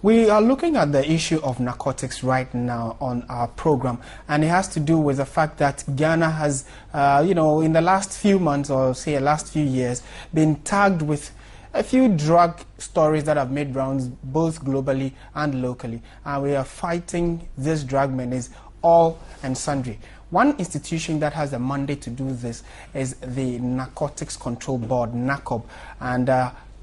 We are looking at the issue of narcotics right now on our program, and it has to do with the fact that Ghana has, in the last few months or say last few years, been tagged with a few drug stories that have made rounds both globally and locally. And we are fighting this drug menace all and sundry. One institution that has a mandate to do this is the Narcotics Control Board, NACOB. And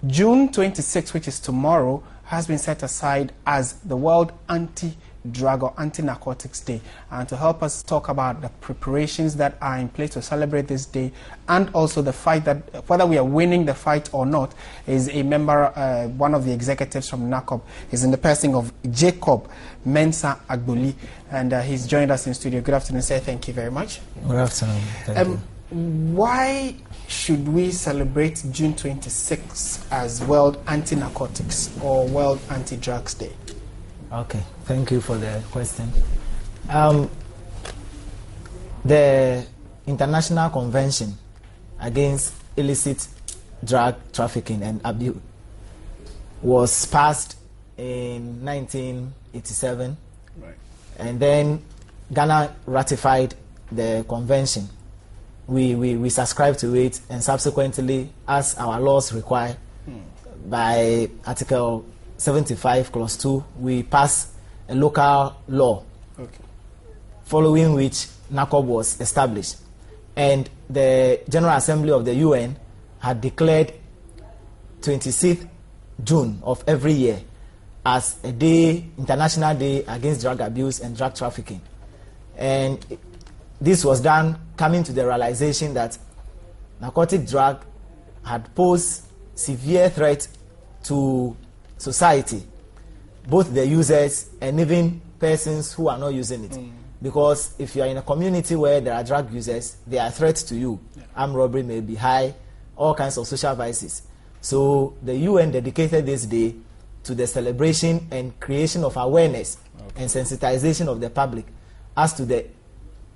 June 26, which is tomorrow, has been set aside as the World Anti-Drug or Anti-Narcotics Day. And to help us talk about the preparations that are in place to celebrate this day, and also the fight that, whether we are winning the fight or not, is a member, one of the executives from NACOB. He's in the person of Jacob Mensah Agboli, and he's joined us in studio. Good afternoon, sir. Thank you very much. Good afternoon. Thank you. Why should we celebrate June 26 as World Anti-Narcotics or World Anti-Drugs Day? Okay, thank you for the question. The International Convention Against Illicit Drug Trafficking and Abuse was passed in 1987, right. And then Ghana ratified the convention. We subscribed to it, and subsequently, as our laws require, by Article 75, Clause 2, we passed a local law, following which NACOB was established. And the General Assembly of the UN had declared 26th June of every year as a day, International Day Against Drug Abuse and Drug Trafficking. And this was done coming to the realization that narcotic drug had posed severe threat to society, both the users and even persons who are not using it. Because if you are in a community where there are drug users, they are threats to you. Armed robbery may be high, all kinds of social vices. So the UN dedicated this day to the celebration and creation of awareness and sensitization of the public as to the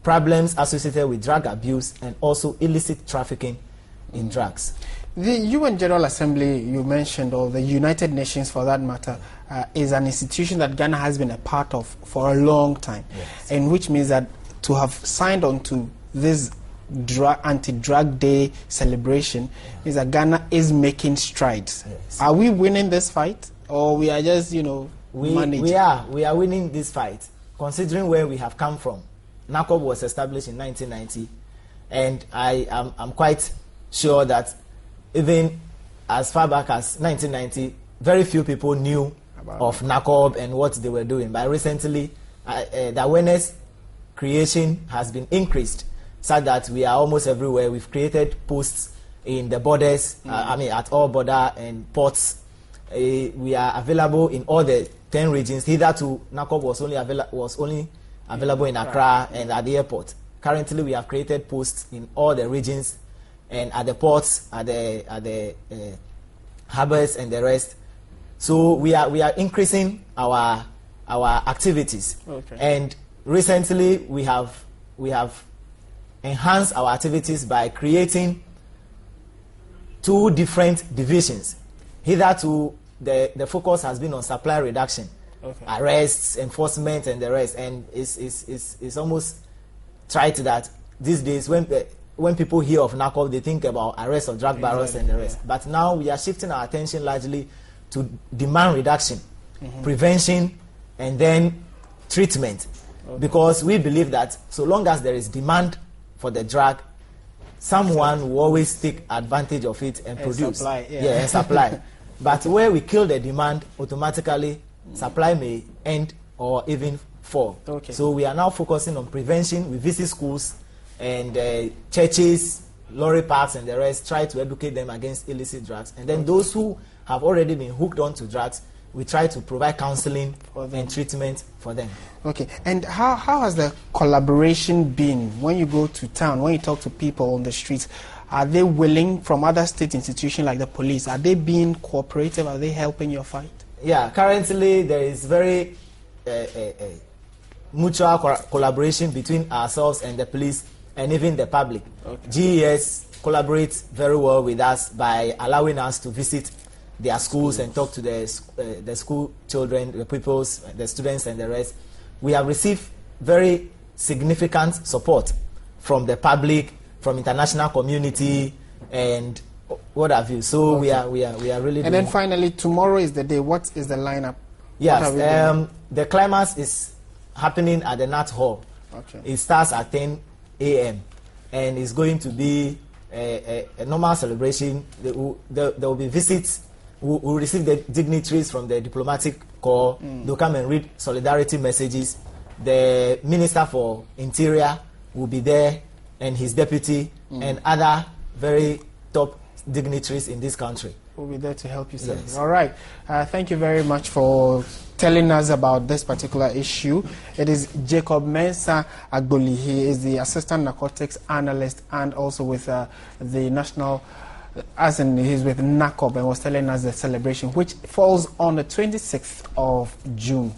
problems associated with drug abuse and also illicit trafficking in drugs. The UN General Assembly you mentioned, or the United Nations for that matter, is an institution that Ghana has been a part of for a long time, and which means that to have signed on to this anti-drug day celebration is that Ghana is making strides. Are we winning this fight, or we are just, managing? We are winning this fight, considering where we have come from. NACOB was established in 1990, and I'm quite sure that even as far back as 1990, very few people knew of NACOB and what they were doing. But recently, the awareness creation has been increased, so that we are almost everywhere. We've created posts in the borders, at all border and ports. We are available in all the 10 regions. Hitherto, NACOB was only available in Accra and at the airport. Currently, we have created posts in all the regions and at the ports, at the harbors and the rest. So we are increasing our activities. And recently, we have enhanced our activities by creating 2 different divisions. Hitherto, the focus has been on supply reduction. Arrests, enforcement, and the rest, and it's almost trite that these days when people hear of NACOB, they think about arrest of drug barons and the rest. But now we are shifting our attention largely to demand reduction, prevention, and then treatment, because we believe that so long as there is demand for the drug, someone will always take advantage of it and produce, and supply. But where we kill the demand, automatically supply may end or even fall. So we are now focusing on prevention. We visit schools and churches, lorry parks, and the rest, try to educate them against illicit drugs. And then those who have already been hooked onto drugs, we try to provide counseling and treatment for them. And how has the collaboration been when you go to town, when you talk to people on the streets? Are they willing, from other state institutions like the police, are they being cooperative? Are they helping your fight? Yeah, currently there is very mutual collaboration between ourselves and the police and even the public. GES collaborates very well with us by allowing us to visit their schools and talk to the school children, the pupils, the students and the rest. We have received very significant support from the public, from international community, and what have you. So okay. we are really. And then finally, tomorrow is the day. What is the lineup? Yes, the climax is happening at the Nat Hall. Okay. It starts at 10 a.m. and it's going to be a normal celebration. There will be visits. We'll receive the dignitaries from the diplomatic corps. They'll come and read solidarity messages. The Minister for Interior will be there, and his deputy, and other very top dignitaries in this country. We'll be there to help you, sir. Yes. All right. Thank you very much for telling us about this particular issue. It is Jacob Mensah Agboli. He is the Assistant Narcotics Analyst and also with the National, as in he's with NACOB, and was telling us the celebration, which falls on the 26th of June.